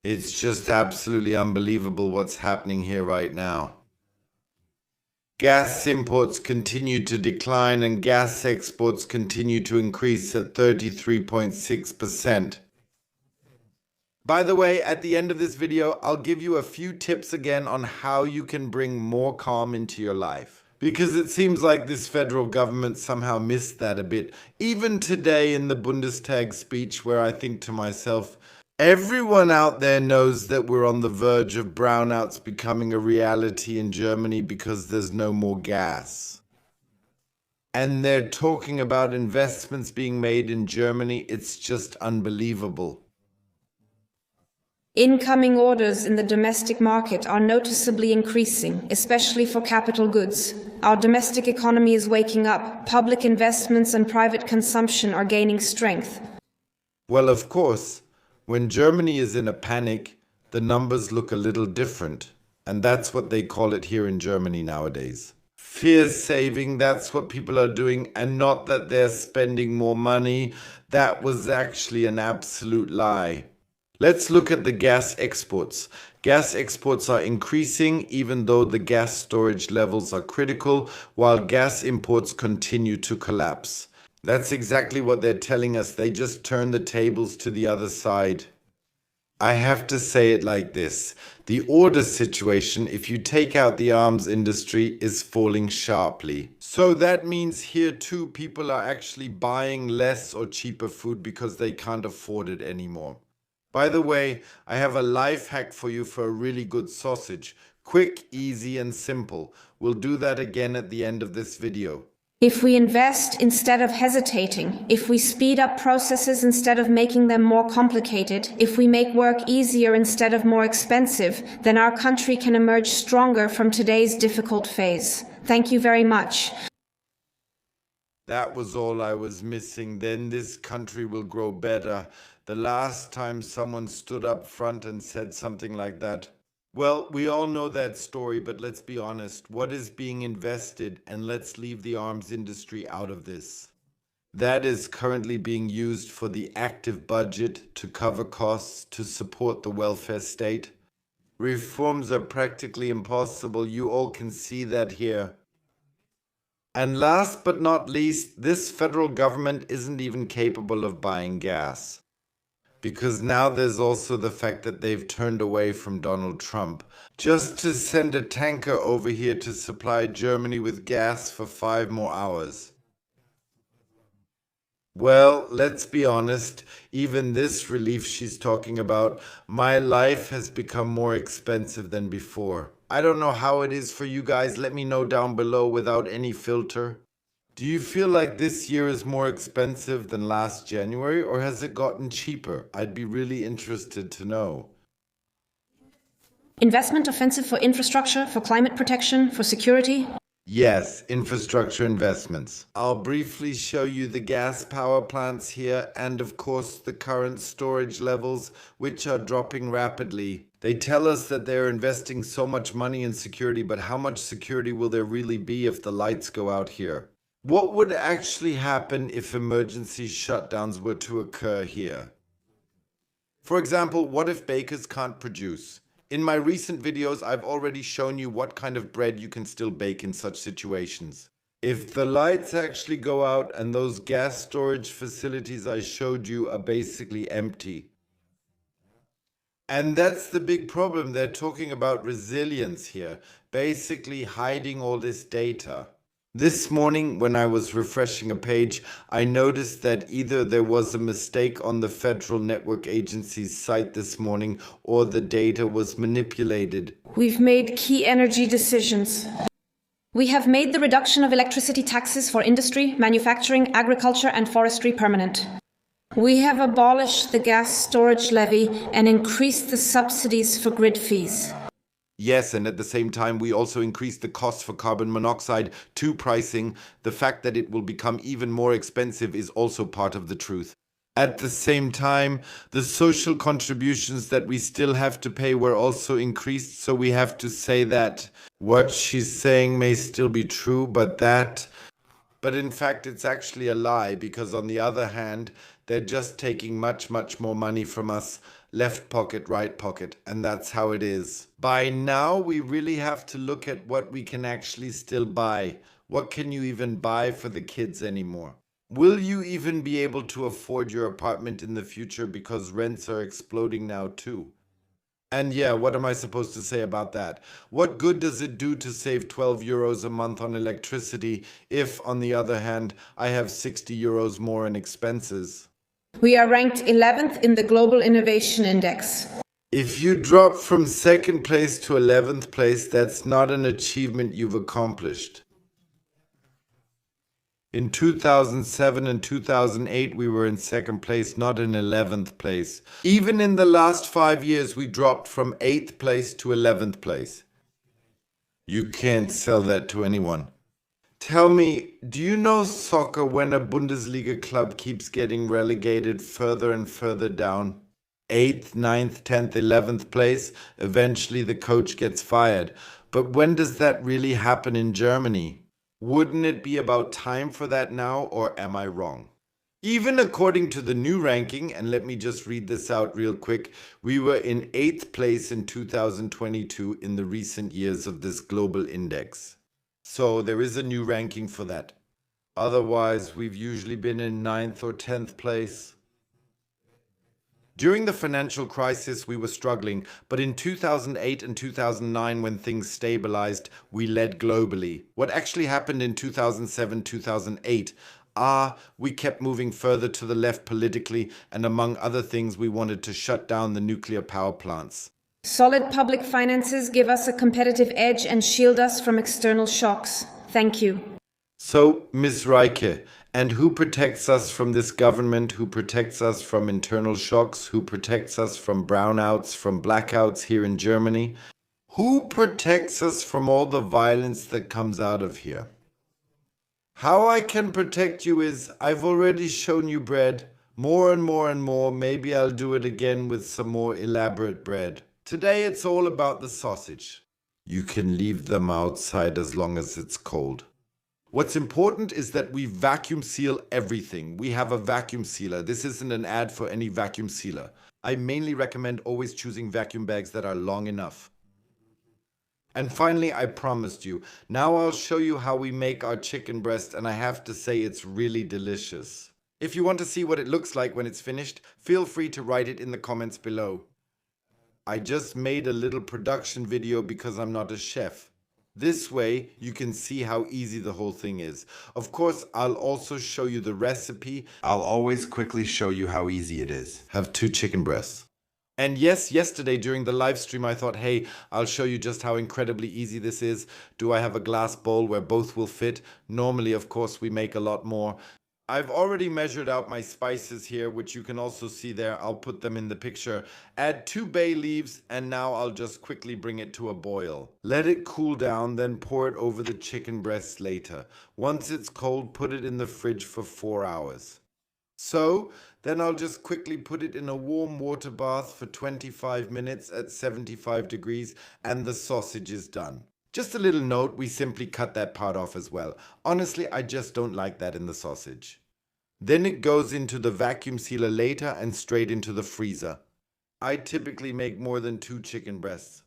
It's just absolutely unbelievable what's happening here right now. Gas imports continue to decline and gas exports continue to increase at 33.6%. By the way, at the end of this video, I'll give you a few tips again on how you can bring more calm into your life. Because it seems like this federal government somehow missed that a bit. Even today in the Bundestag speech, where I think to myself, everyone out there knows that we're on the verge of brownouts becoming a reality in Germany because there's no more gas. And they're talking about investments being made in Germany. It's just unbelievable. Incoming orders in the domestic market are noticeably increasing, especially for capital goods. Our domestic economy is waking up. Public investments and private consumption are gaining strength. Well, of course, when Germany is in a panic, the numbers look a little different. And that's what they call it here in Germany nowadays. Fear saving, that's what people are doing, and not that they're spending more money. That was actually an absolute lie. Let's look at the gas exports. Gas exports are increasing even though the gas storage levels are critical, while gas imports continue to collapse. That's exactly what they're telling us. They just turn the tables to the other side. I have to say it like this. The order situation, if you take out the arms industry, is falling sharply. So that means here too people are actually buying less or cheaper food because they can't afford it anymore. By the way, I have a life hack for you for a really good sausage. Quick, easy, and simple. We'll do that again at the end of this video. If we invest instead of hesitating, if we speed up processes instead of making them more complicated, if we make work easier instead of more expensive, then our country can emerge stronger from today's difficult phase. Thank you very much. That was all I was missing. Then this country will grow better. The last time someone stood up front and said something like that. Well, we all know that story, but let's be honest. What is being invested? And let's leave the arms industry out of this. That is currently being used for the active budget to cover costs to support the welfare state. Reforms are practically impossible. You all can see that here. And last but not least, this federal government isn't even capable of buying gas. Because now there's also the fact that they've turned away from Donald Trump just to send a tanker over here to supply Germany with gas for 5 more hours. Well, let's be honest, even this relief she's talking about, my life has become more expensive than before. I don't know how it is for you guys, let me know down below without any filter. Do you feel like this year is more expensive than last January, or has it gotten cheaper? I'd be really interested to know. Investment offensive for infrastructure, for climate protection, for security? Yes, infrastructure investments. I'll briefly show you the gas power plants here and of course the current storage levels, which are dropping rapidly. They tell us that they're investing so much money in security, but how much security will there really be if the lights go out here? What would actually happen if emergency shutdowns were to occur here? For example, what if bakers can't produce? In my recent videos, I've already shown you what kind of bread you can still bake in such situations. If the lights actually go out and those gas storage facilities I showed you are basically empty. And that's the big problem. They're talking about resilience here, basically hiding all this data. This morning, when I was refreshing a page, I noticed that either there was a mistake on the Federal Network Agency's site this morning, or the data was manipulated. We've made key energy decisions. We have made the reduction of electricity taxes for industry, manufacturing, agriculture, and forestry permanent. We have abolished the gas storage levy and increased the subsidies for grid fees. Yes, and at the same time, we also increased the cost for carbon monoxide to pricing. The fact that it will become even more expensive is also part of the truth. At the same time, the social contributions that we still have to pay were also increased, so we have to say that what she's saying may still be true, but in fact it's actually a lie, because on the other hand, they're just taking much more money from us. left pocket, right pocket, and that's how it is. By now, we really have to look at what we can actually still buy. What can you even buy for the kids anymore? Will you even be able to afford your apartment in the future because rents are exploding now too? And yeah, what am I supposed to say about that? What good does it do to save 12 euros a month on electricity if, on the other hand, I have 60 euros more in expenses? We are ranked 11th in the Global Innovation Index. If you drop from second place to 11th place, that's not an achievement you've accomplished. In 2007 and 2008, we were in second place, not in 11th place. Even in the last 5 years, we dropped from 8th place to 11th place. You can't sell that to anyone. Tell me, do you know soccer when a Bundesliga club keeps getting relegated further and further down? 8th, 9th, 10th, 11th place, eventually the coach gets fired. But when does that really happen in Germany? Wouldn't it be about time for that now, or am I wrong? Even according to the new ranking, and let me just read this out real quick, we were in 8th place in 2022 in the recent years of this global index. So there is a new ranking for that. Otherwise, we've usually been in 9th or 10th place. During the financial crisis, we were struggling, but in 2008 and 2009, when things stabilized, we led globally. What actually happened in 2007, 2008? We kept moving further to the left politically, and among other things, we wanted to shut down the nuclear power plants. Solid public finances give us a competitive edge and shield us from external shocks. Thank you. So, Ms. Reike, and who protects us from this government? Who protects us from internal shocks? Who protects us from brownouts, from blackouts here in Germany? Who protects us from all the violence that comes out of here? How I can protect you is, I've already shown you bread, more and more and more. Maybe I'll do it again with some more elaborate bread. Today it's all about the sausage. You can leave them outside as long as it's cold. What's important is that we vacuum seal everything. We have a vacuum sealer. This isn't an ad for any vacuum sealer. I mainly recommend always choosing vacuum bags that are long enough. And finally, I promised you, now I'll show you how we make our chicken breast, and I have to say it's really delicious. If you want to see what it looks like when it's finished, feel free to write it in the comments below. I just made a little production video because I'm not a chef. This way, you can see how easy the whole thing is. Of course, I'll also show you the recipe. I'll always quickly show you how easy it is. Have 2 chicken breasts. And yes, yesterday during the live stream, I thought, hey, I'll show you just how incredibly easy this is. Do I have a glass bowl where both will fit? Normally, of course, we make a lot more. I've already measured out my spices here, which you can also see there. I'll put them in the picture. Add 2 bay leaves, and now I'll just quickly bring it to a boil. Let it cool down, then pour it over the chicken breasts later. Once it's cold, put it in the fridge for 4 hours. So, then I'll just quickly put it in a warm water bath for 25 minutes at 75 degrees, and the sausage is done. Just a little note, we simply cut that part off as well. Honestly, I just don't like that in the sausage. Then it goes into the vacuum sealer later and straight into the freezer. I typically make more than 2 chicken breasts.